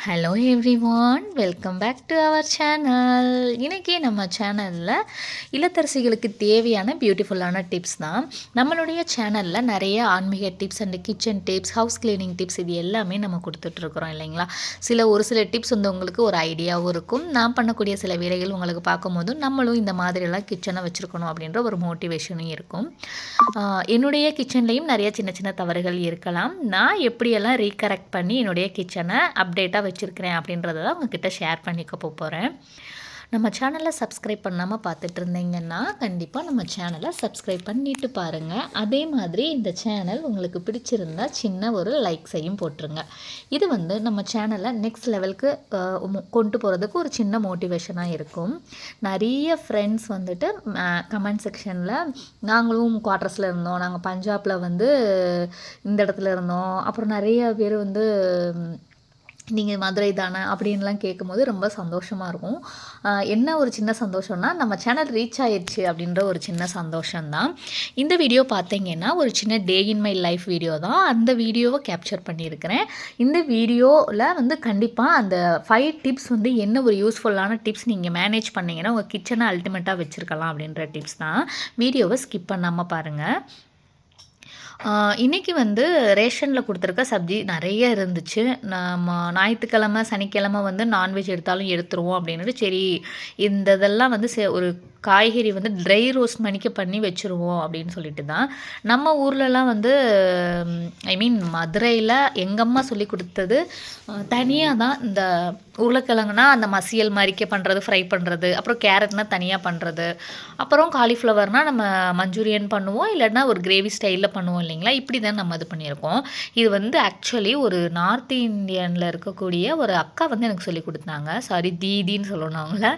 Hello everyone, welcome back to our channel. இன்றைக்கி நம்ம சேனலில் இல்லத்தரசிகளுக்கு தேவையான பியூட்டிஃபுல்லான டிப்ஸ் தான். நம்மளுடைய சேனலில் நிறைய ஆன்மீக tips and kitchen tips, house cleaning tips இது எல்லாமே நம்ம கொடுத்துட்ருக்குறோம் இல்லைங்களா. ஒரு சில டிப்ஸ் வந்து உங்களுக்கு ஒரு ஐடியாவும் இருக்கும். நான் பண்ணக்கூடிய சில வேலைகள் உங்களுக்கு பார்க்கும்போது நம்மளும் இந்த மாதிரியெல்லாம் கிச்சனை வச்சுருக்கணும் அப்படின்ற ஒரு மோட்டிவேஷனும் இருக்கும். என்னுடைய கிச்சன்லேயும் நிறைய சின்ன சின்ன தவறுகள் இருக்கலாம். நான் எப்படியெல்லாம் ரீகரெக்ட் பண்ணி என்னுடைய கிச்சனை அப்டேட்டாக வச்சுருக்கிறேன் அப்படின்றத தான் உங்ககிட்ட ஷேர் பண்ணிக்க போகிறேன். நம்ம சேனலை சப்ஸ்கிரைப் பண்ணாமல் பார்த்துட்டு இருந்தீங்கன்னா கண்டிப்பாக நம்ம சேனலை சப்ஸ்கிரைப் பண்ணிட்டு பாருங்கள். அதே மாதிரி இந்த சேனல் உங்களுக்கு பிடிச்சிருந்தா சின்ன ஒரு லைக்ஸையும் போட்டுருங்க. இது வந்து நம்ம சேனலை நெக்ஸ்ட் லெவலுக்கு கொண்டு போகிறதுக்கு ஒரு சின்ன மோட்டிவேஷனாக இருக்கும். நிறைய ஃப்ரெண்ட்ஸ் வந்துட்டு கமெண்ட் செக்ஷனில் நாங்களும் குவார்ட்டர்ஸில் இருந்தோம், நாங்கள் பஞ்சாபில் வந்து இந்த இடத்துல இருந்தோம், அப்புறம் நிறைய பேர் வந்து நீங்கள் மதுரை தானே அப்படின்லாம் கேட்கும்போது ரொம்ப சந்தோஷமாக இருக்கும். என்ன ஒரு சின்ன சந்தோஷம்னா நம்ம சேனல் ரீச் ஆயிடுச்சு அப்படின்ற ஒரு சின்ன சந்தோஷம்தான். இந்த வீடியோ பார்த்தீங்கன்னா ஒரு சின்ன டே இன் மை லைஃப் வீடியோ தான். அந்த வீடியோவை கேப்சர் பண்ணியிருக்கிறேன். இந்த வீடியோவில் வந்து கண்டிப்பாக அந்த 5 டிப்ஸ் வந்து என்ன ஒரு யூஸ்ஃபுல்லான டிப்ஸ் நீங்கள் மேனேஜ் பண்ணிங்கன்னா உங்கள் கிச்சனை அல்டிமேட்டாக வச்சுருக்கலாம் அப்படின்ற டிப்ஸ் தான். வீடியோவை ஸ்கிப் பண்ணாமல் பாருங்கள். இன்றைக்கி வந்து ரேஷனில் கொடுத்துருக்க சப்ஜி நிறைய இருந்துச்சு. நம்ம ஞாயிற்றுக்கிழமை சனிக்கிழமை வந்து நான்வெஜ் எடுத்தாலும் எடுத்துருவோம் அப்படின்ட்டு சரி இந்த இதெல்லாம் வந்து ஒரு காய்கறி வந்து ட்ரை ரோஸ்ட் மணிக்கு பண்ணி வச்சுருவோம் அப்படின்னு சொல்லிட்டு தான். நம்ம ஊர்லலாம் வந்து மதுரையில் எங்கள் அம்மா சொல்லி கொடுத்தது தனியாக தான். இந்த உருளைக்கிழங்குனா அந்த மசியல் மாதிரிக்க பண்ணுறது, ஃப்ரை பண்ணுறது, அப்புறம் கேரட்னால் தனியாக பண்ணுறது, அப்புறம் காலிஃப்ளவர்னால் நம்ம மஞ்சூரியன் பண்ணுவோம், இல்லைன்னா ஒரு கிரேவி ஸ்டைலில் பண்ணுவோம் இல்லைங்களா. இப்படி தான் நம்ம இது பண்ணியிருக்கோம். இது வந்து ஆக்சுவலி ஒரு நார்த் இந்தியனில் இருக்கக்கூடிய ஒரு அக்கா வந்து எனக்கு சொல்லி கொடுத்தாங்க. சாரி, தீதின்னு சொல்லணும் அவங்கள.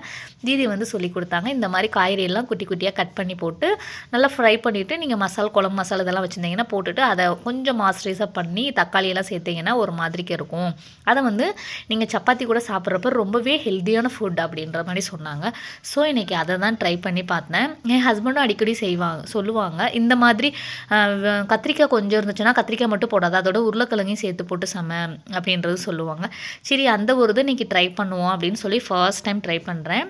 தீதி வந்து சொல்லி கொடுத்தாங்க. இந்த மாதிரி காய்கறியெல்லாம் குட்டி குட்டியாக கட் பண்ணி போட்டு நல்லா ஃப்ரை பண்ணிவிட்டு நீங்கள் குழம்பு மசாலா இதெல்லாம் வச்சுருந்தீங்கன்னா போட்டுட்டு அதை கொஞ்சம் மாய்ஸ்சரைஸாக பண்ணி தக்காளியெல்லாம் சேர்த்திங்கன்னா ஒரு மாதிரிக்கு இருக்கும். அதை வந்து நீங்கள் சப்பாத்தி கூட சாப்பிட்றப்ப ரொம்பவே ஹெல்த்தியான ஃபுட் அப்படின்ற மாதிரி சொன்னாங்க. ஸோ இன்றைக்கி அதை தான் ட்ரை பண்ணி பார்த்தேன். என் ஹஸ்பண்டும் அடிக்கடி சொல்லுவாங்க இந்த மாதிரி கத்திரிக்காய் கொஞ்சம் இருந்துச்சுன்னா கத்திரிக்காய் மட்டும் போடாது, அதோட உருளைக்கிழங்கையும் சேர்த்து போட்டு அப்படின்றது சொல்லுவாங்க. சரி அந்த ஒரு இது இன்றைக்கி ட்ரை பண்ணுவோம் அப்படின்னு சொல்லி ஃபர்ஸ்ட் டைம் ட்ரை பண்ணுறேன்.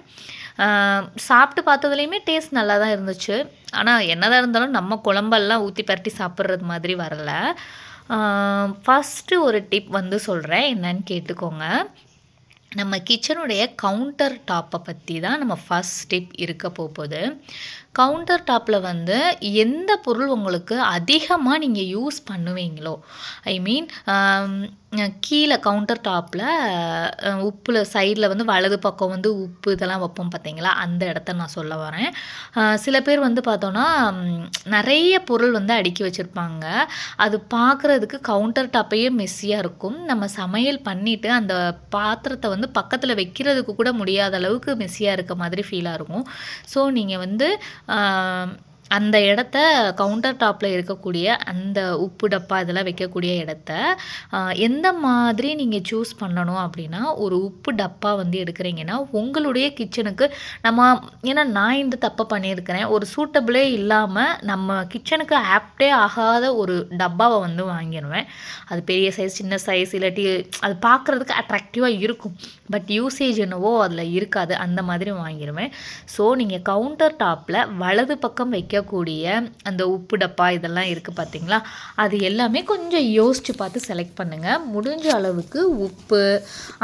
சாப்பிட்டு பார்த்ததுலேயுமே டேஸ்ட் நல்லா தான் இருந்துச்சு. ஆனால் என்னதான் இருந்தாலும் நம்ம குழம்பெல்லாம் ஊற்றி பரட்டி சாப்பிட்றது மாதிரி வரல. ஃபஸ்ட்டு ஒரு டிப் வந்து சொல்கிறேன், என்னன்னு கேட்டுக்கோங்க. நம்ம கிச்சனுடைய கவுண்டர் டாப்பை பற்றி தான் நம்ம ஃபஸ்ட் டிப் இருக்க போகுது. கவுண்டர் டாப்பில் வந்து எந்த பொருள் உங்களுக்கு அதிகமாக நீங்கள் யூஸ் பண்ணுவீங்களோ, கீழே கவுண்டர் டாப்பில் உப்பில் சைடில் வந்து வலது பக்கம் வந்து உப்பு இதெல்லாம் வைப்போம் பார்த்தீங்களா, அந்த இடத்த நான் சொல்ல வரேன். சில பேர் வந்து பார்த்தோன்னா நிறைய பொருள் வந்து அடுக்கி வச்சுருப்பாங்க. அது பார்க்குறதுக்கு கவுண்டர் டாப்பையே மெஸ்ஸியாக இருக்கும். நம்ம சமையல் பண்ணிவிட்டு அந்த பாத்திரத்தை வந்து பக்கத்தில் வைக்கிறதுக்கு கூட முடியாத அளவுக்கு மெஸ்ஸியாக இருக்க மாதிரி ஃபீலாக இருக்கும். ஸோ நீங்கள் வந்து அந்த இடத்த கவுண்டர் டாப்பில் இருக்கக்கூடிய அந்த உப்பு டப்பா இதெல்லாம் வைக்கக்கூடிய இடத்த எந்த மாதிரி நீங்கள் சூஸ் பண்ணணும் அப்படின்னா, ஒரு உப்பு டப்பா வந்து எடுக்கிறீங்கன்னா உங்களுடைய கிச்சனுக்கு ஏன்னா நான் இந்த தப்பை பண்ணியிருக்கிறேன். ஒரு சூட்டபிளே இல்லாமல் நம்ம கிச்சனுக்கு ஆப்டே ஆகாத ஒரு டப்பாவை வந்து வாங்கிடுவேன். அது பெரிய சைஸ், சின்ன சைஸ், இல்லாட்டி அது பார்க்குறதுக்கு அட்ராக்டிவாக இருக்கும், பட் யூசேஜ் என்னவோ அதில் இருக்காது, அந்த மாதிரி வாங்கிடுவேன். ஸோ நீங்கள் கவுண்டர் டாப்பில் வலது பக்கம் வைக்கக்கூடிய அந்த உப்பு டப்பா இதெல்லாம் இருக்குது பார்த்தீங்களா, அது எல்லாமே கொஞ்சம் யோசித்து பார்த்து செலக்ட் பண்ணுங்கள். முடிஞ்ச அளவுக்கு உப்பு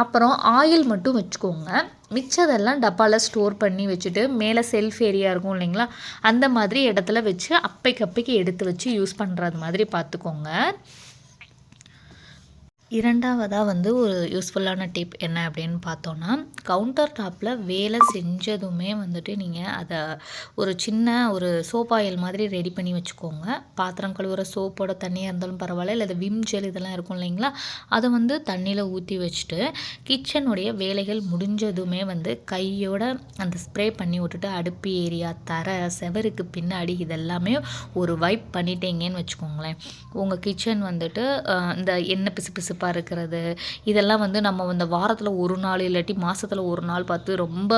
அப்புறம் ஆயில் மட்டும் வச்சுக்கோங்க. மிச்சதெல்லாம் டப்பாவில் ஸ்டோர் பண்ணி வச்சுட்டு மேலே செல்ஃப் ஏரியா இருக்கும் இல்லைங்களா, அந்த மாதிரி இடத்துல வச்சு அப்பைக்கு எடுத்து வச்சு யூஸ் பண்ணுறது மாதிரி பார்த்துக்கோங்க. இரண்டாவதாக வந்து ஒரு யூஸ்ஃபுல்லான டிப் என்ன அப்படின்னு பார்த்தோன்னா, கவுண்டர் டாப்பில் வேலை செஞ்சதுமே வந்துட்டு நீங்கள் அதை ஒரு சின்ன ஒரு சோப் ஆயில் மாதிரி ரெடி பண்ணி வச்சுக்கோங்க. பாத்திரம் கழுவுற சோப்போட தண்ணியாக இருந்தாலும் பரவாயில்ல, இல்லை விம் ஜெல் இதெல்லாம் இருக்கும் இல்லைங்களா, அதை வந்து தண்ணியில் ஊற்றி வச்சுட்டு கிச்சனுடைய வேலைகள் முடிஞ்சதுமே வந்து கையோட அந்த ஸ்ப்ரே பண்ணி விட்டுட்டு அடுப்பு ஏரியா, தரை, செவருக்கு பின்னாடி இதெல்லாமே ஒரு வைப் பண்ணிட்டீங்கன்னு வச்சுக்கோங்களேன். உங்கள் கிச்சன் வந்துட்டு இந்த எண்ணெய் பிசு களைப்பாக இருக்கிறது, இதெல்லாம் வந்து நம்ம இந்த வாரத்தில் ஒரு நாள் இல்லாட்டி மாதத்தில் ஒரு நாள் பார்த்து ரொம்ப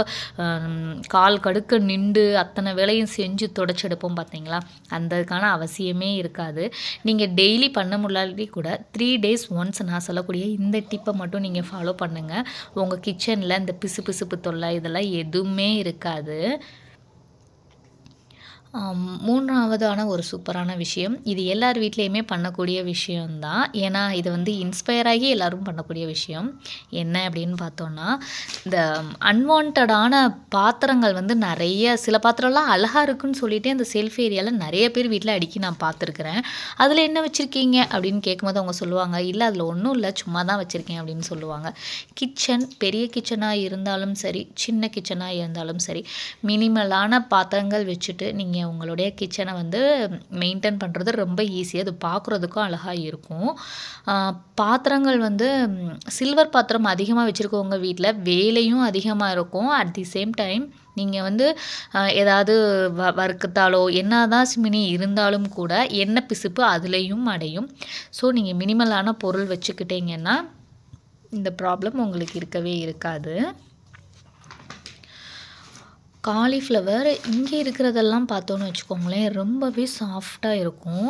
கால் கடுக்க நின்று அத்தனை வேலையும் செஞ்சு தொடச்செடுப்போம் பார்த்தீங்களா, அந்ததுக்கான அவசியமே இருக்காது. நீங்கள் டெய்லி பண்ண முடியாட்டி கூட 3 days ஒன்ஸ் நான் சொல்லக்கூடிய இந்த டிப்பை மட்டும் நீங்கள் ஃபாலோ பண்ணுங்கள். உங்கள் கிச்சனில் இந்த பிசுபிசுப்பு தொல்லை இதெல்லாம் எதுவுமே இருக்காது. 3வதான ஒரு சூப்பரான விஷயம். இது எல்லார் வீட்லேயுமே பண்ணக்கூடிய விஷயம்தான். ஏன்னா இது வந்து இன்ஸ்பயர் ஆகி எல்லோரும் பண்ணக்கூடிய விஷயம். என்ன அப்படின்னு பார்த்தோன்னா, இந்த அன்வான்டான பாத்திரங்கள் வந்து நிறைய சில பாத்திரம்லாம் அழகாக இருக்குன்னு சொல்லிட்டு அந்த செல்ஃப் ஏரியாவில் நிறைய பேர் வீட்டில் அடுக்கி நான் பார்த்துருக்குறேன். அதில் என்ன வச்சுருக்கீங்க அப்படின்னு கேட்கும்போது அவங்க சொல்லுவாங்க, இல்லை அதில் ஒன்றும் இல்லை, சும்மா தான் வச்சுருக்கேன் அப்படின்னு சொல்லுவாங்க. கிச்சன் பெரிய கிச்சனாக இருந்தாலும் சரி, சின்ன கிச்சனாக இருந்தாலும் சரி, மினிமலான பாத்திரங்கள் வச்சுட்டு நீங்கள் உங்களுடைய கிச்சனை வந்து மெயின்டைன் பண்ணுறது ரொம்ப ஈஸி. அது பார்க்குறதுக்கும் அழகாக இருக்கும். பாத்திரங்கள் வந்து சில்வர் பாத்திரம் அதிகமாக வச்சுருக்கவங்க வீட்டில் வேலையும் அதிகமாக இருக்கும். அட் தி சேம் டைம் நீங்கள் வந்து ஏதாவது வறுக்கத்தாலோ என்ன தான் சிமினி இருந்தாலும் கூட எண்ணெய் பிசுப்பு அதுலேயும் அடையும். ஸோ நீங்கள் மினிமலான பொருள் வச்சுக்கிட்டீங்கன்னா இந்த ப்ராப்ளம் உங்களுக்கு இருக்கவே இருக்காது. காலிஃப்ளவர் இங்கே இருக்கிறதெல்லாம் பார்த்தோன்னு வச்சுக்கோங்களேன், ரொம்பவே சாஃப்டாக இருக்கும்.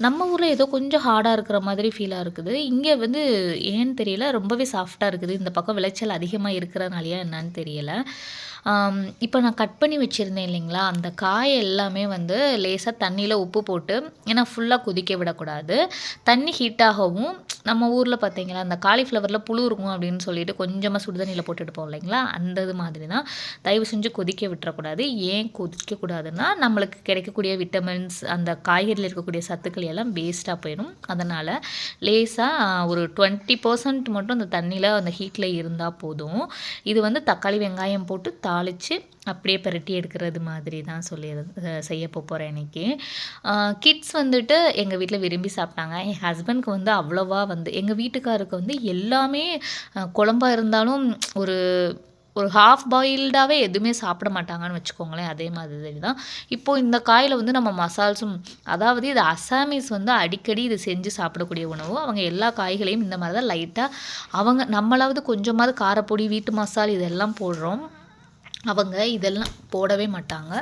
நம்ம ஊரில் ஏதோ கொஞ்சம் ஹார்டாக இருக்கிற மாதிரி ஃபீலாக இருக்குது. இங்கே வந்து ஏன்னு தெரியல, ரொம்பவே சாஃப்டாக இருக்குது. இந்த பக்கம் விளைச்சல் அதிகமாக இருக்கிறதுனாலயா என்னன்னு தெரியல. இப்போ நான் கட் பண்ணி வச்சுருந்தேன் இல்லைங்களா, அந்த காய் எல்லாமே வந்து லேசாக தண்ணியில் உப்பு போட்டு, ஏன்னா ஃபுல்லாக கொதிக்க விடக்கூடாது. தண்ணி ஹீட்டாகவும் நம்ம ஊரில் பார்த்தீங்களா அந்த காலிஃப்ளவரில் புழு இருக்கும் அப்படின்னு சொல்லிட்டு கொஞ்சமாக சுடு தண்ணியில் போட்டு எடுப்போம் இல்லைங்களா, அந்த இது மாதிரி தான். தயவு செஞ்சு கொதிக்க விட்டுறக்கூடாது. ஏன் கொதிக்கக்கூடாதுன்னா, நம்மளுக்கு கிடைக்கக்கூடிய விட்டமின்ஸ் அந்த காய்கறியில் இருக்கக்கூடிய சத்துக்கள் எல்லாம் வேஸ்ட்டாக போயிடும். அதனால் லேசாக ஒரு 20% மட்டும் அந்த தண்ணியில் அந்த ஹீட்டில் இருந்தால் போதும். இது வந்து தக்காளி வெங்காயம் போட்டு தாளித்து அப்படியே பிரட்டி எடுக்கிறது மாதிரி தான் செய்ய போகிறேன் இன்றைக்கி. கிட்ஸ் வந்துட்டு எங்கள் வீட்டில் விரும்பி சாப்பிட்டாங்க. என் ஹஸ்பண்ட்க்கு வந்து அவ்வளோவா வந்து எங்கள் வீட்டுக்காருக்கு வந்து எல்லாமே குழம்பா இருந்தாலும் ஒரு ஒரு ஹாஃப் பாயில்டாகவே எதுவுமே சாப்பிட மாட்டாங்கன்னு வச்சுக்கோங்களேன். அதே மாதிரி தான் இப்போது இந்த காயில் வந்து நம்ம மசால்ஸும், அதாவது இது அசாமீஸ் வந்து அடிக்கடி இது செஞ்சு சாப்பிடக்கூடிய உணவு. அவங்க எல்லா காய்களையும் இந்த மாதிரி தான் லைட்டாக அவங்க நம்மளாவது கொஞ்சமாவது காரப்பொடி வீட்டு மசால் இதெல்லாம் போடுறோம். அவங்க இதெல்லாம் போடவே மாட்டாங்க.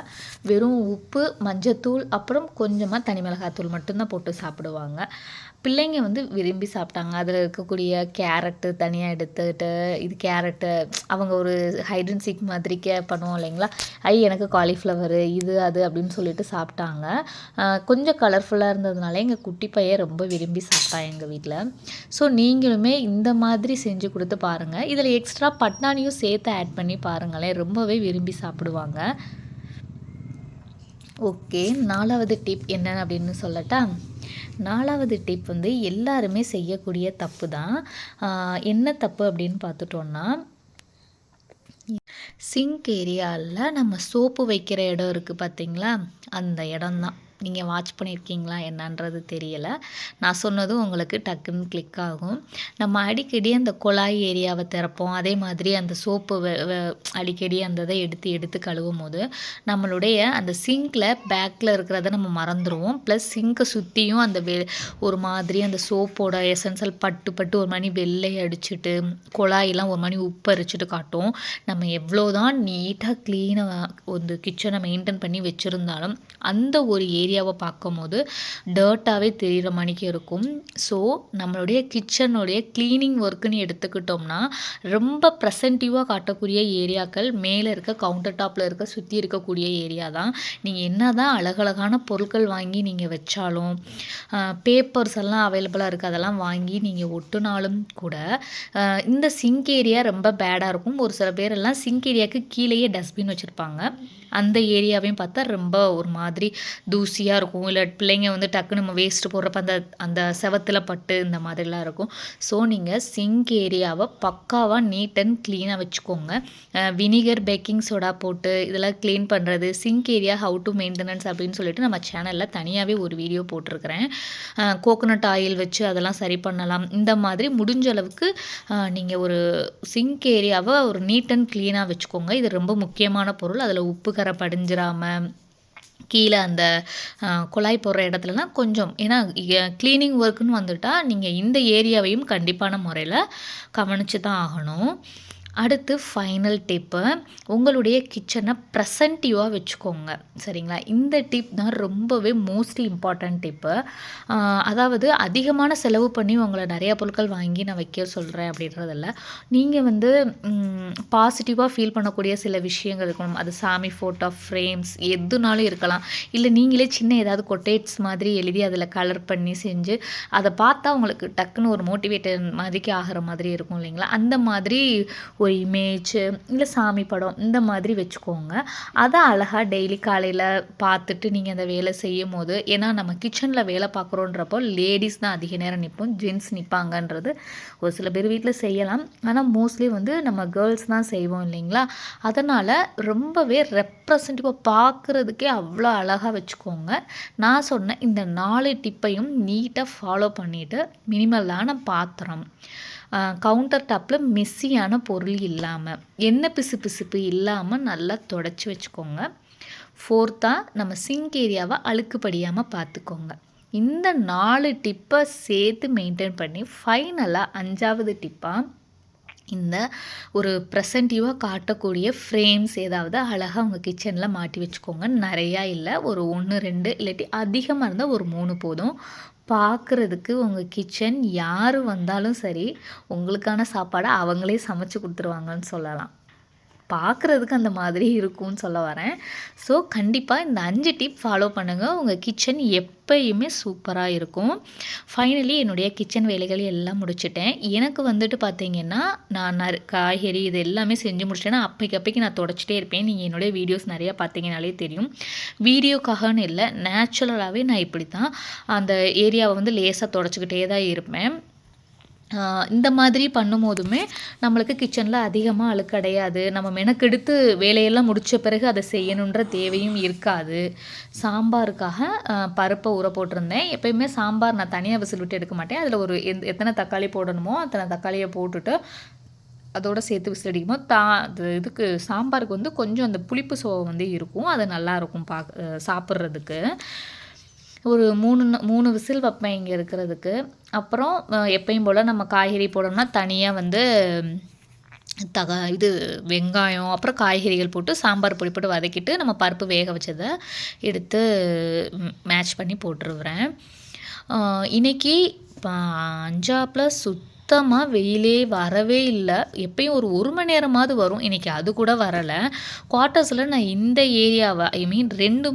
வெறும் உப்பு, மஞ்சத்தூள், அப்புறம் கொஞ்சமாக தனி மிளகாத்தூள் மட்டும்தான் போட்டு சாப்பிடுவாங்க. பிள்ளைங்க வந்து விரும்பி சாப்பிட்டாங்க. அதில் இருக்கக்கூடிய கேரட்டு தனியாக எடுத்துக்கிட்டு, இது கேரட்டு அவங்க ஒரு ஹைட் அண்ட் சீக் மாதிரி பண்ணுவோம் இல்லைங்களா, எனக்கு காலிஃப்ளவரு இது அது அப்படின்னு சொல்லிட்டு சாப்பிட்டாங்க. கொஞ்சம் கலர்ஃபுல்லாக இருந்ததுனால எங்கள் குட்டி பையன் ரொம்ப விரும்பி சாப்பிட்டான் எங்கள் வீட்டில். ஸோ நீங்களுமே இந்த மாதிரி செஞ்சு கொடுத்து பாருங்கள். இதில் எக்ஸ்ட்ரா பட்டாணியும் சேர்த்து ஆட் பண்ணி பாருங்களேன், ரொம்பவே விரும்பி சாப்பிடுவாங்க. ஓகே, 4வது டிப் என்ன அப்படின்னு சொல்லட்டா? 4வது டிப் வந்து எல்லாருமே செய்யக்கூடிய தப்பு தான். என்ன தப்பு அப்படின்னு பார்த்துட்டோன்னா, சிங்க் ஏரியாவில் நம்ம சோப்பு வைக்கிற இடம் இருக்குது பார்த்தீங்களா, அந்த இடம் தான். நீங்கள் வாட்ச் பண்ணியிருக்கீங்களா என்னன்றது தெரியலை. நான் சொன்னதும் உங்களுக்கு டக்குன்னு கிளிக் ஆகும். நம்ம அடிக்கடி அந்த குழாய் ஏரியாவை திறப்போம். அதே மாதிரி அந்த சோப்பு அடிக்கடி அந்த இதை எடுத்து எடுத்து கழுவும் போது நம்மளுடைய அந்த சிங்கில் பேக்கில் இருக்கிறத நம்ம மறந்துடுவோம். ப்ளஸ் சிங்கை சுற்றியும் அந்த ஒரு மாதிரி அந்த சோப்போட எசன்சல் பட்டு பட்டு ஒரு மணி வெள்ளை அடிச்சுட்டு, குழாயெல்லாம் ஒரு மணி உப்பு அரிச்சிட்டு காட்டும். நம்ம எவ்வளோ தான் நீட்டாக க்ளீனாக ஒரு கிச்சனை மெயின்டைன் பண்ணி வச்சுருந்தாலும் அந்த ஒரு ஏரியாவை பார்க்கும்போது டர்ட்டாகவே தெரிகிற மணிக்கு இருக்கும். ஸோ நம்மளுடைய கிச்சனுடைய க்ளீனிங் ஒர்க்குன்னு எடுத்துக்கிட்டோம்னா ரொம்ப ப்ரெசன்டிவாக காட்டக்கூடிய ஏரியாக்கள் மேலே இருக்க கவுண்டர் டாப்பில் இருக்க சுற்றி இருக்கக்கூடிய ஏரியா தான். நீங்கள் என்ன தான் அழகழகான பொருட்கள் வாங்கி நீங்கள் வச்சாலும், பேப்பர்ஸ் எல்லாம் அவைலபிளாக இருக்குது, அதெல்லாம் வாங்கி நீங்கள் ஒட்டுனாலும் கூட இந்த சிங்க் ஏரியா ரொம்ப பேடாக இருக்கும். ஒரு சில பேரெல்லாம் சிங்க் ஏரியாவுக்கு கீழேயே டஸ்ட்பின் வச்சுருப்பாங்க. அந்த ஏரியாவையும் பார்த்தா ரொம்ப ஒரு மாதிரி தூசியாக இருக்கும். இல்லை பிள்ளைங்க வந்து டக்குன்னு நம்ம வேஸ்ட்டு போடுறப்ப அந்த அந்த செவத்தில் பட்டு இந்த மாதிரிலாம் இருக்கும். ஸோ நீங்கள் சிங்க் ஏரியாவை பக்காவாக நீட் அண்ட் க்ளீனாக வச்சுக்கோங்க. வினிகர், பேக்கிங் சோடா போட்டு இதெல்லாம் க்ளீன் பண்ணுறது, sink area how to maintenance அப்படின்னு சொல்லிட்டு நம்ம சேனலில் தனியாகவே ஒரு வீடியோ போட்டிருக்கிறேன். கோகோனட் ஆயில் வச்சு அதெல்லாம் சரி பண்ணலாம். இந்த மாதிரி முடிஞ்ச அளவுக்கு நீங்கள் ஒரு சிங்க் ஏரியாவை ஒரு நீட் அண்ட் க்ளீனாக வச்சுக்கோங்க. இது ரொம்ப முக்கியமான பொருள். அதில் உப்பு கரை படிஞ்சிராமல் கீழே அந்த குழாய் போடுற இடத்துலலாம் கொஞ்சம் ஏன்னா க்ளீனிங் ஒர்க்குன்னு வந்துட்டா நீங்கள் இந்த ஏரியாவையும் கண்டிப்பான முறையில் கவனித்து தான் ஆகணும். அடுத்து ஃபைனல் டிப்பு, உங்களுடைய கிச்சனை ப்ரெசன்டிவாக வச்சுக்கோங்க. சரிங்களா? இந்த டிப் தான் ரொம்பவே மோஸ்ட் இம்பார்ட்டன்ட் டிப்பு. அதாவது அதிகமான செலவு பண்ணி உங்கள நிறையா பொருட்கள் வாங்கி நான் வைக்க சொல்கிறேன் அப்படின்றதில்ல. நீங்கள் வந்து பாசிட்டிவாக ஃபீல் பண்ணக்கூடிய சில விஷயங்கள் இருக்கணும். அது சாமி ஃபோட்டோ ஃப்ரேம்ஸ் எதுனாலும் இருக்கலாம். இல்லை நீங்களே சின்ன ஏதாவது கொட்டேட்ஸ் மாதிரி எழுதி அதில் கலர் பண்ணி செஞ்சு அதை பார்த்தா உங்களுக்கு டக்குன்னு ஒரு மோட்டிவேட்டட் மாதிரிக்கு ஆகிற மாதிரி இருக்கும் இல்லைங்களா? அந்த மாதிரி ஒரு இமேஜ் இல்லை சாமி படம் இந்த மாதிரி வச்சுக்கோங்க. அதை அழகாக டெய்லி காலையில் பார்த்துட்டு நீங்கள் அந்த வேலை செய்யும் போது, ஏன்னா நம்ம கிச்சனில் வேலை பார்க்குறோன்றப்போ லேடிஸ் தான் அதிக நேரம் நிற்போம், ஜென்ட்ஸ் நிற்பாங்கன்றது ஒரு சில பேர் வீட்டில் செய்யலாம். ஆனால் மோஸ்ட்லி வந்து நம்ம கேர்ள்ஸ் தான் செய்வோம் இல்லைங்களா? அதனால் ரொம்பவே ரெப்ரசன்டிவாக பார்க்குறதுக்கே அவ்வளோ அழகாக வச்சுக்கோங்க. நான் சொன்ன இந்த 4 டிப்பையும் நீட்டாக ஃபாலோ பண்ணிவிட்டு மினிமலான பாத்திரம், கவுண்டர் டாப்பில் மெஸ்ஸியான பொருள் இல்லாமல், எண்ணெய் பிசுபிசுப்பு இல்லாமல் நல்லா தொடச்சி வச்சுக்கோங்க. 4த்தாக நம்ம சிங்க் ஏரியாவை அழுக்கு படியாமல் பார்த்துக்கோங்க. இந்த 4 டிப்பை சேர்த்து மெயின்டைன் பண்ணி ஃபைனலாக 5வது டிப்பாக இந்த ஒரு ப்ரெசன்டிவாக காட்டக்கூடிய ஃப்ரேம்ஸ் ஏதாவது அழகாக உங்கள் கிச்சனில் மாட்டி வச்சுக்கோங்க. நிறையா இல்லை, ஒரு 1, 2 இல்லாட்டி அதிகமாக இருந்தால் ஒரு 3 போதும். பார்க்குறதுக்கு உங்கள் கிச்சன் யார் வந்தாலும் சரி, உங்களுக்கான சாப்பாடை அவங்களே சமைச்சு கொடுத்துருவாங்கன்னு சொல்லலாம். பார்க்குறதுக்கு அந்த மாதிரி இருக்கும்னு சொல்ல வரேன். ஸோ கண்டிப்பாக இந்த 5 டிப் ஃபாலோ பண்ணுங்கள். உங்கள் கிச்சன் எப்பயுமே சூப்பராக இருக்கும். ஃபைனலி என்னுடைய கிச்சன் வேலைகள் எல்லாம் முடிச்சுட்டேன். எனக்கு வந்துட்டு பார்த்தீங்கன்னா, நான் காய்கறி இது எல்லாமே செஞ்சு முடிச்சிட்டேன்னா அப்பைக்கு நான் தொடச்சிட்டே இருப்பேன். நீங்கள் என்னுடைய வீடியோஸ் நிறையா பார்த்தீங்கனாலே தெரியும். வீடியோக்காகன்னு இல்லை, நேச்சுரலாகவே நான் இப்படி தான் அந்த ஏரியாவை வந்து லேசாக தொடச்சிக்கிட்டே தான் இருப்பேன். இந்த மாதிரி பண்ணும்போதுமே நம்மளுக்கு கிச்சனில் அதிகமாக அழுக்கடையாது. நம்ம மெனக்கெடுத்து வேலையெல்லாம் முடித்த பிறகு அதை செய்யணுன்ற தேவையும் இருக்காது. சாம்பாருக்காக பருப்பை ஊற போட்டிருந்தேன். எப்பயுமே சாம்பார் நான் தனியாக விசில் விட்டு எடுக்க மாட்டேன். அதில் ஒரு எத்தனை தக்காளி போடணுமோ அத்தனை தக்காளியை போட்டுட்டு அதோடு சேர்த்து விசில் அடிக்கும்போது அது இதுக்கு சாம்பாருக்கு வந்து கொஞ்சம் அந்த புளிப்பு சுவை வந்து இருக்கும். அது நல்லாயிருக்கும் சாப்பிட்றதுக்கு. ஒரு 3 விசில் வைப்பேன் இங்கே இருக்கிறதுக்கு. அப்புறம் எப்பயும் போல் நம்ம காய்கறி போடணும்னா தனியாக வந்து இது வெங்காயம் அப்புறம் காய்கறிகள் போட்டு சாம்பார் பொடி போட்டு வதக்கிட்டு நம்ம பருப்பு வேக வச்சதை எடுத்து மேட்ச் பண்ணி போட்டுருவேன். இன்றைக்கி 5 சுத்தமாக வெயிலே வரவே இல்லை. எப்பயும் ஒரு மணி நேரமாவது வரும். இன்றைக்கி அது கூட வரலை. குவார்ட்டர்ஸில் நான் இந்த ஏரியாவை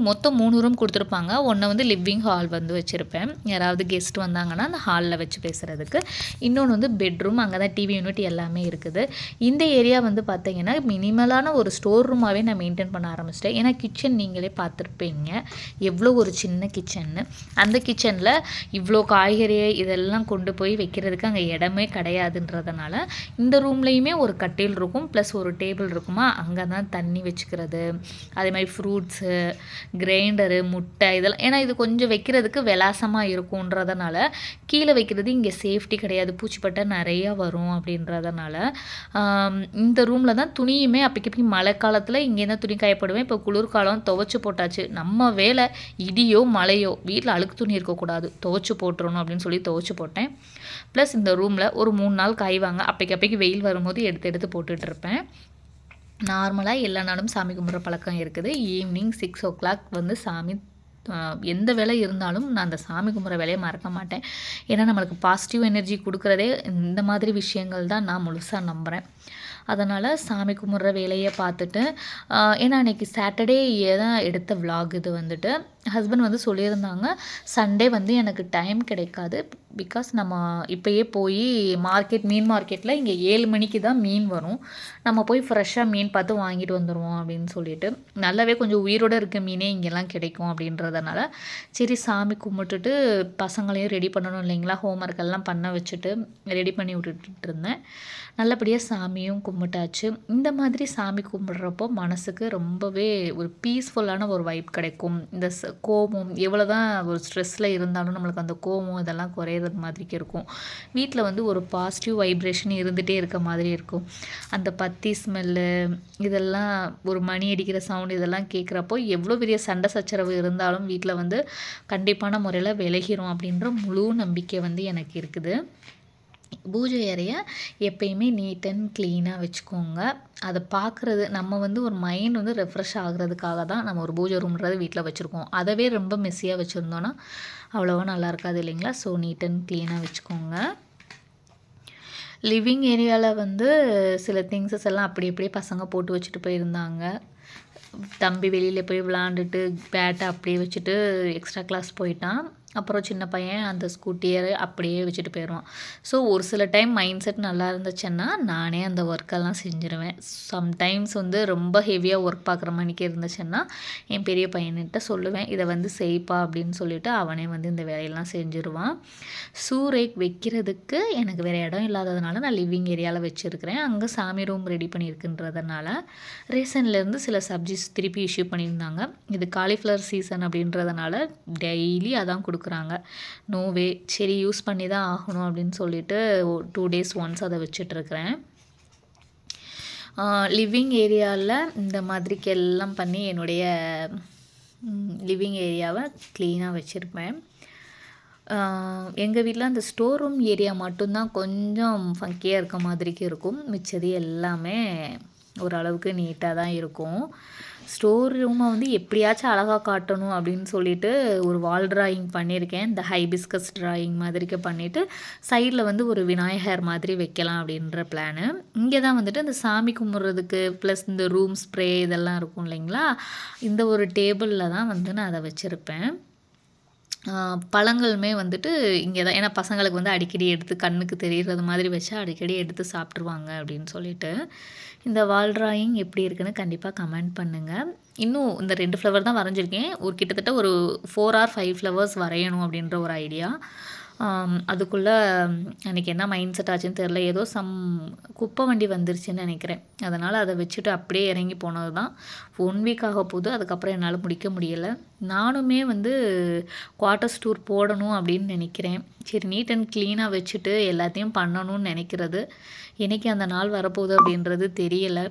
மொத்தம் 3 ரூம் கொடுத்துருப்பாங்க. ஒன்று வந்து லிவிங் ஹால் வந்து வச்சுருப்பேன், யாராவது கெஸ்ட் வந்தாங்கன்னா அந்த ஹாலில் வச்சு பேசுகிறதுக்கு. இன்னொன்று வந்து பெட்ரூம், அங்கே தான் டிவி யூனிட் எல்லாமே இருக்குது. இந்த ஏரியா வந்து பார்த்திங்கன்னா மினிமலான ஒரு ஸ்டோர் ரூமாகவே நான் மெயின்டைன் பண்ண ஆரம்பிச்சிட்டேன். ஏன்னா கிச்சன் நீங்களே பார்த்துருப்பீங்க எவ்வளோ ஒரு சின்ன கிச்சன்னு. அந்த கிச்சனில் இவ்வளோ காய்கறி இதெல்லாம் கொண்டு போய் வைக்கிறதுக்கு அங்கே இடமே கிடையாதுன்றதுனால இந்த ரூம்லேயுமே ஒரு கட்டில் இருக்கும், ப்ளஸ் ஒரு டேபிள் இருக்குமா, அங்கே தான் தண்ணி வச்சுக்கிறது, அதே மாதிரி ஃப்ரூட்ஸு, கிரைண்டரு, முட்டை இதெல்லாம். ஏன்னா இது கொஞ்சம் வைக்கிறதுக்கு விலாசமாக இருக்குன்றதுனால கீழே வைக்கிறது இங்கே சேஃப்டி கிடையாது, பூச்சிப்பட்டை நிறையா வரும் அப்படின்றதுனால இந்த ரூமில் தான் துணியுமே அப்பைக்கு மழை காலத்தில் இங்கே தான் துணி காயப்படுவேன். இப்போ குளிர்காலம் துவைச்சி போட்டாச்சு. நம்ம வேலை இடியோ மழையோ வீட்டில் அழுக்கு துணி இருக்கக்கூடாது, துவைச்சி போட்டுறணும் அப்படின்னு சொல்லி துவைச்சி போட்டேன். ப்ளஸ் இந்த ரூமில் ஒரு 3 நாள் காய்வாங்க, அப்பைக்கு வெயில் வரும்போது எடுத்து போட்டுட்ருப்பேன். நார்மலாக எல்லா நாளும் சாமி கும்பிட்ற பழக்கம் இருக்குது. ஈவினிங் 6 o'clock வந்து சாமி எந்த வேலை இருந்தாலும் நான் அந்த சாமி கும்பிட்ற வேலையை மறக்க மாட்டேன். ஏன்னா நம்மளுக்கு பாசிட்டிவ் எனர்ஜி கொடுக்குறதே இந்த மாதிரி விஷயங்கள் தான் நான் முழுசாக நம்புகிறேன். அதனால் சாமி கும்பிட்ற வேலையை பார்த்துட்டு ஏன்னா அன்றைக்கி சாட்டர்டே தான் எடுத்த விலாக் இது வந்துட்டு. ஹஸ்பண்ட் வந்து சொல்லியிருந்தாங்க, சண்டே வந்து எனக்கு டைம் கிடைக்காது, பிகாஸ் நம்ம இப்போயே போய் மீன் மார்க்கெட்டில் இங்கே 7 மணிக்கு தான் மீன் வரும், நம்ம போய் ஃப்ரெஷ்ஷாக மீன் பார்த்து வாங்கிட்டு வந்துடுவோம் அப்படின்னு சொல்லிட்டு. நல்லாவே கொஞ்சம் உயிரோடு இருக்க மீனே இங்கெல்லாம் கிடைக்கும் அப்படின்றதுனால சரி சாமி கும்பிட்டுட்டு பசங்களையும் ரெடி பண்ணணும் இல்லைங்களா, ஹோம்ஒர்க் எல்லாம் பண்ண வச்சுட்டு ரெடி பண்ணி விட்டுட்டு இருந்தேன். நல்லபடியாக சாமியும் கும்பிட்டாச்சு. இந்த மாதிரி சாமி கும்பிட்றப்போ மனசுக்கு ரொம்பவே ஒரு பீஸ்ஃபுல்லான ஒரு வைப் கிடைக்கும். இந்த கோபம் எவ்வளோதான் ஒரு ஸ்ட்ரெஸ்ஸில் இருந்தாலும் நம்மளுக்கு அந்த கோபம் இதெல்லாம் குறையிறது மாதிரிக்கு இருக்கும். வீட்டில் வந்து ஒரு பாசிட்டிவ் வைப்ரேஷன் இருந்துகிட்டே இருக்க மாதிரி இருக்கும். அந்த பத்தி ஸ்மெல்லு இதெல்லாம் ஒரு மணி அடிக்கிற சவுண்ட் இதெல்லாம் கேட்குறப்போ எவ்வளோ பெரிய சண்டை சச்சரவு இருந்தாலும் வீட்டில் வந்து கண்டிப்பான முறையில் விலகிரும் அப்படின்ற முழு நம்பிக்கை வந்து எனக்கு இருக்குது. பூஜை அறையை எப்பயுமே நீட் அண்ட் க்ளீனாக வச்சுக்கோங்க. அதை பார்க்குறது நம்ம வந்து ஒரு மைண்ட் வந்து ரெஃப்ரெஷ் ஆகுறதுக்காக தான் நம்ம ஒரு பூஜை ரூம்ன்றது வீட்டில் வச்சுருக்கோம். அதவே ரொம்ப மெஸ்ஸியாக வச்சுருந்தோன்னா அவ்வளோவா நல்லா இருக்காது இல்லைங்களா? ஸோ நீட் அண்ட் க்ளீனாக வச்சுக்கோங்க. லிவிங் ஏரியாவில் வந்து சில திங்ஸஸ் எல்லாம் அப்படி அப்படியே பசங்க போட்டு வச்சுட்டு போயிருந்தாங்க. தம்பி வெளியில் போய் விளாண்டுட்டு பேட்டை அப்படியே வச்சுட்டு எக்ஸ்ட்ரா கிளாஸ் போயிட்டான். அப்புறம் சின்ன பையன் அந்த ஸ்கூட்டியை அப்படியே வச்சுட்டு போயிடுவான். ஸோ ஒரு சில டைம் மைண்ட் செட் நல்லா இருந்துச்சுன்னா நானே அந்த ஒர்க்கெல்லாம் செஞ்சுருவேன். சம்டைம்ஸ் வந்து ரொம்ப ஹெவியாக ஒர்க் பார்க்குற மணிக்கு இருந்துச்சுன்னா என் பெரிய பையன்கிட்ட சொல்லுவேன், இதை வந்து செய்ப்பா அப்படின்னு சொல்லிவிட்டு அவனே வந்து இந்த வேலையெல்லாம் செஞ்சுருவான். ஷூ ரேக் வைக்கிறதுக்கு எனக்கு வேறு இடம் இல்லாததுனால நான் லிவிங் ஏரியாவில் வச்சுருக்கிறேன். அங்கே சாமி ரூம் ரெடி பண்ணியிருக்குன்றதுனால ரேஷன்லேருந்து சில சப்ஜிஸ் திருப்பி இஷ்யூ பண்ணியிருந்தாங்க. இது காலிஃப்ளவர் சீசன் அப்படின்றதுனால டெய்லி அதான் கொடுக்குறாங்க. நோவே சரி யூஸ் பண்ணி தான் ஆகணும் அப்படின்னு சொல்லிட்டு 2 days ஒன்ஸ் அதை வச்சிட்ருக்கிறேன். லிவிங் ஏரியாவில் இந்த மாதிரிக்கு எல்லாம் பண்ணி என்னுடைய லிவிங் ஏரியாவை க்ளீனாக வச்சுருப்பேன். எங்கள் வீட்டில் அந்த ஸ்டோர் ரூம் ஏரியா மட்டும்தான் கொஞ்சம் ஃபங்கியாக இருக்க மாதிரிக்கு இருக்கும். மிச்சது எல்லாமே ஓரளவுக்கு நீட்டாக தான் இருக்கும். ஸ்டோர் ரூமை வந்து எப்படியாச்சும் அழகாக காட்டணும் அப்படின்னு சொல்லிட்டு ஒரு வால் ட்ராயிங் பண்ணியிருக்கேன். இந்த ஹைபிஸ்கஸ் ட்ராயிங் மாதிரிக்கு பண்ணிவிட்டு சைடில் வந்து ஒரு விநாயகர் மாதிரி வைக்கலாம் அப்படின்ற பிளானு. இங்கே தான் வந்துட்டு இந்த சாமி கும்பிட்றதுக்கு ப்ளஸ் இந்த ரூம் ஸ்ப்ரே இதெல்லாம் இருக்கும் இல்லைங்களா, இந்த ஒரு டேபிளில் தான் வந்து நான் அதை வச்சுருப்பேன். பழங்களுமே வந்துட்டு இங்கே தான், ஏன்னா பசங்களுக்கு வந்து அடிக்கடி எடுத்து கண்ணுக்கு தெரிகிறது மாதிரி வச்சா அடிக்கடி எடுத்து சாப்பிட்ருவாங்க அப்படின்னு சொல்லிட்டு. இந்த வால் ட்ராயிங் எப்படி இருக்குன்னு கண்டிப்பாக கமெண்ட் பண்ணுங்கள். இன்னும் இந்த 2 ஃப்ளவர் தான் வரைஞ்சிருக்கேன். ஒரு கிட்டத்தட்ட ஒரு 4 or 5 ஃப்ளவர்ஸ் வரையணும் அப்படின்ற ஒரு ஐடியா. அதுக்குள்ளே அன்றைக்கி என்ன மைண்ட் செட் ஆச்சுன்னு தெரில. ஏதோ குப்பை வண்டி வந்துருச்சுன்னு நினைக்கிறேன். அதனால் அதை வச்சுட்டு அப்படியே இறங்கி போனது தான். 1 week ஆக போகுது. அதுக்கப்புறம் என்னால் முடிக்க முடியலை. நானுமே வந்து குவார்ட்டர்ஸ் டூர் போடணும் அப்படின்னு நினைக்கிறேன். சரி நீட் அண்ட் க்ளீனாக வச்சுட்டு எல்லாத்தையும் பண்ணணும்னு நினைக்கிறது. என்றைக்கு அந்த நாள் வரப்போகுது அப்படின்றது தெரியலை.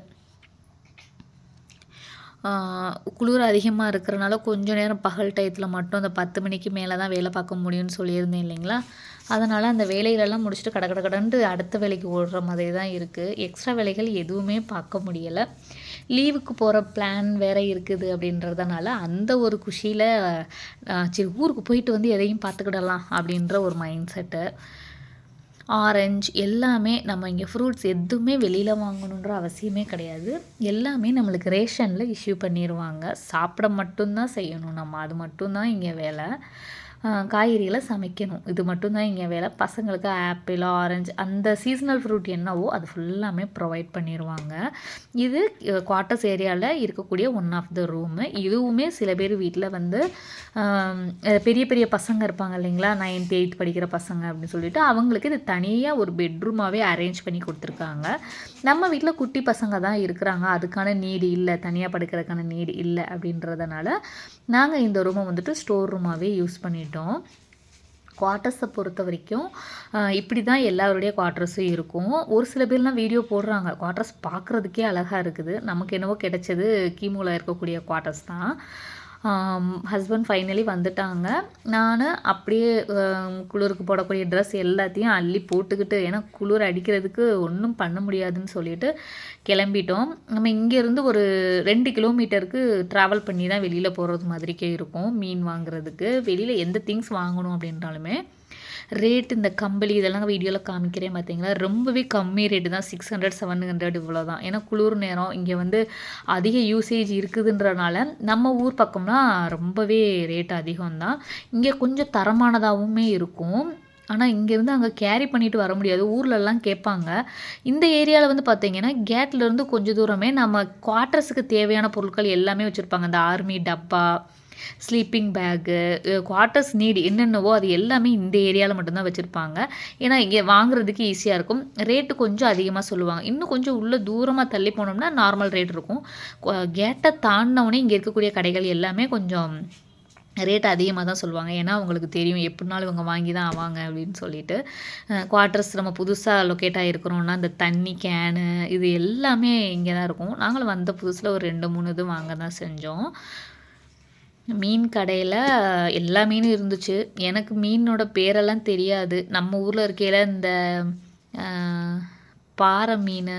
குளிர் அதிகமாக இருக்கிறனால கொஞ்சம் நேரம் பகல் டயத்தில் மட்டும் அந்த 10 மணிக்கு மேலே தான் வேலை பார்க்க முடியும்னு சொல்லியிருந்தேன் இல்லைங்களா, அதனால் அந்த வேலைகளெல்லாம் முடிச்சுட்டு கடன்ட்டு அடுத்த வேலைக்கு ஓடுற மாதிரி தான் இருக்குது. எக்ஸ்ட்ரா வேலைகள் எதுவுமே பார்க்க முடியலை. லீவுக்கு போகிற பிளான் வேறு இருக்குது அப்படின்றதுனால அந்த ஒரு குஷியில் சரி ஊருக்கு போயிட்டு வந்து எதையும் பார்த்துக்கிடலாம் அப்படின்ற ஒரு மைண்ட் செட்டு. ஆரஞ்சு எல்லாமே நம்ம இங்கே ஃப்ரூட்ஸ் எதுவுமே வெளியில் வாங்கணுன்ற அவசியமே கிடையாது. எல்லாமே நம்மளுக்கு ரேஷனில் இஷ்யூ பண்ணிடுவாங்க. சாப்பிட மட்டும்தான் செய்யணும் நம்ம, அது மட்டும்தான் இங்கே வேலை. காய்கறிகளை சமைக்கணும், இது மட்டும்தான் இங்கே வேலை. பசங்களுக்கு ஆப்பிள் ஆரஞ்சு அந்த சீசனல் ஃப்ரூட் என்னவோ அது ஃபுல்லாமே ப்ரொவைட் பண்ணிடுவாங்க. இது குவார்ட்டர்ஸ் ஏரியாவில் இருக்கக்கூடிய ஒன் ஆஃப் த ரூமு. இதுவுமே சில பேர் வீட்டில் வந்து பெரிய பெரிய பசங்க இருப்பாங்க இல்லைங்களா, 9th 8th படிக்கிற பசங்க அப்படின்னு சொல்லிட்டு அவங்களுக்கு இது தனியாக ஒரு பெட்ரூமாகவே அரேஞ்ச் பண்ணி கொடுத்துருக்காங்க. நம்ம வீட்டில் குட்டி பசங்க தான் இருக்கிறாங்க, அதுக்கான நீடு இல்லை, தனியாக படுக்கிறதுக்கான நீடு இல்லை அப்படின்றதுனால நாங்கள் இந்த ரூமை வந்துட்டு ஸ்டோர் ரூமாகவே யூஸ் பண்ணிட்டோம். குவார்ட்டர்ஸை பொறுத்த வரைக்கும் இப்படி தான் எல்லாருடைய குவார்ட்டர்ஸும் இருக்கும். ஒரு சில பேர்லாம் வீடியோ போடுறாங்க, குவார்ட்டர்ஸ் பார்க்குறதுக்கே அழகாக இருக்குது. நமக்கு என்னவோ கிடைச்சது கீமூவில் இருக்கக்கூடிய குவார்ட்டர்ஸ் தான். ஹஸ்பண்ட் ஃபைனலி வந்துட்டாங்க. நான் அப்படியே குளிருக்கு போடக்கூடிய ட்ரெஸ் எல்லாத்தையும் அள்ளி போட்டுக்கிட்டு, ஏன்னா குளிர் அடிக்கிறதுக்கு ஒன்றும் பண்ண முடியாதுன்னு சொல்லிட்டு கிளம்பிட்டோம். நம்ம இங்கேருந்து ஒரு 2 கிலோமீட்டருக்கு ட்ராவல் பண்ணி தான் வெளியில் போகிறது மாதிரிக்கே இருக்கும். மீன் வாங்குறதுக்கு வெளியில் எந்த திங்ஸ் வாங்கணும் அப்படின்றாலுமே ரேட் இந்த கம்பளி இதெல்லாம் வீடியோவில் காமிக்கிறேன் பார்த்தீங்களா, ரொம்பவே கம்மி ரேட்டு தான். 600 700 இவ்வளோ தான். ஏன்னா குளிர் நேரம் இங்கே வந்து அதிக யூசேஜ் இருக்குதுன்றனால நம்ம ஊர் பக்கம்னா ரொம்பவே ரேட் அதிகம்தான். இங்கே கொஞ்சம் தரமானதாகவுமே இருக்கும். ஆனால் இங்கேருந்து அங்கே கேரி பண்ணிட்டு வர முடியாது, ஊர்லெலாம் கேட்பாங்க. இந்த ஏரியாவில் வந்து பார்த்திங்கன்னா கேட்லேருந்து கொஞ்சம் தூரமே நம்ம குவார்ட்டர்ஸுக்கு தேவையான பொருட்கள் எல்லாமே வச்சுருப்பாங்க. இந்த ஆர்மி டப்பா, ஸ்லீப்பிங் பேக்கு, குவார்ட்டர்ஸ் நீடு என்னென்னவோ அது எல்லாமே இந்த ஏரியாவில் மட்டும்தான் வச்சுருப்பாங்க. ஏன்னா இங்கே வாங்குறதுக்கு ஈஸியாக இருக்கும். ரேட்டு கொஞ்சம் அதிகமாக சொல்லுவாங்க. இன்னும் கொஞ்சம் உள்ளே தூரமாக தள்ளி போனோம்னா நார்மல் ரேட் இருக்கும். கேட்டை தாண்டினவுடனே இங்கே இருக்கக்கூடிய கடைகள் எல்லாமே கொஞ்சம் ரேட் அதிகமாக தான் சொல்லுவாங்க. ஏன்னா அவங்களுக்கு தெரியும் எப்படினாலும் இவங்க வாங்கி தான் ஆவாங்க அப்படின்னு சொல்லிட்டு. குவார்ட்டர்ஸ் நம்ம புதுசா லொக்கேட் ஆகிருக்கிறோம்னா, இந்த தண்ணி கேனு இது எல்லாமே இங்கே தான் இருக்கும். நாங்களும் வந்த புதுசில ஒரு 2, 3 இது வாங்க தான் செஞ்சோம். மீன் கடையில எல்லா மீனும் இருந்துச்சு. எனக்கு மீனோட பேரெல்லாம் தெரியாது. நம்ம ஊர்ல இருக்கையில இந்த அ பாறை மீனு,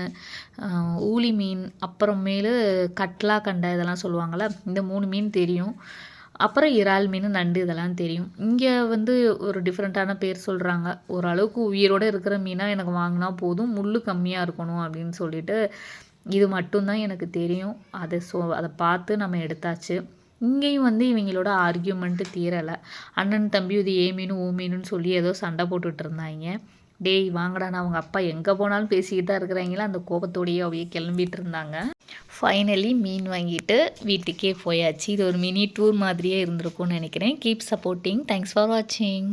ஊளி மீன், அப்புறமேலு கட்லா, கண்டை இதெல்லாம் சொல்லுவாங்கல்ல. இந்த 3 மீன் தெரியும். அப்புறம் இறால் மீன், நண்டு இதெல்லாம் தெரியும். இங்கே வந்து ஒரு டிஃப்ரெண்ட்டான பேர் சொல்கிறாங்க. ஓரளவுக்கு உயிரோடு இருக்கிற மீனாக எனக்கு வாங்கினா போதும், முள் கம்மியாக இருக்கணும் அப்படின்னு சொல்லிட்டு இது மட்டும்தான் எனக்கு தெரியும். அதை பார்த்து நம்ம எடுத்தாச்சு. இங்கேயும் வந்து இவங்களோட ஆர்கியூமெண்ட்டு தீரலை. அண்ணன் தம்பி இது ஏ மீன் ஓ மீனுன்னு சொல்லி ஏதோ சண்டை போட்டுட்டு இருந்தாங்க. டேய் வாங்கடான்னு அவங்க அப்பா எங்கே போனாலும் பேசிக்கிட்டு தான் இருக்கிறாங்களா, அந்த கோபத்தோடையே அவையே கிளம்பிட்டு இருந்தாங்க. ஃபைனலி மீன் வாங்கிட்டு வீட்டுக்கே போயாச்சு. இது ஒரு மினி டூர் மாதிரியே இருந்திருக்கும்னு நினைக்கிறேன். Keep supporting. தேங்க்ஸ் ஃபார் வாட்சிங்.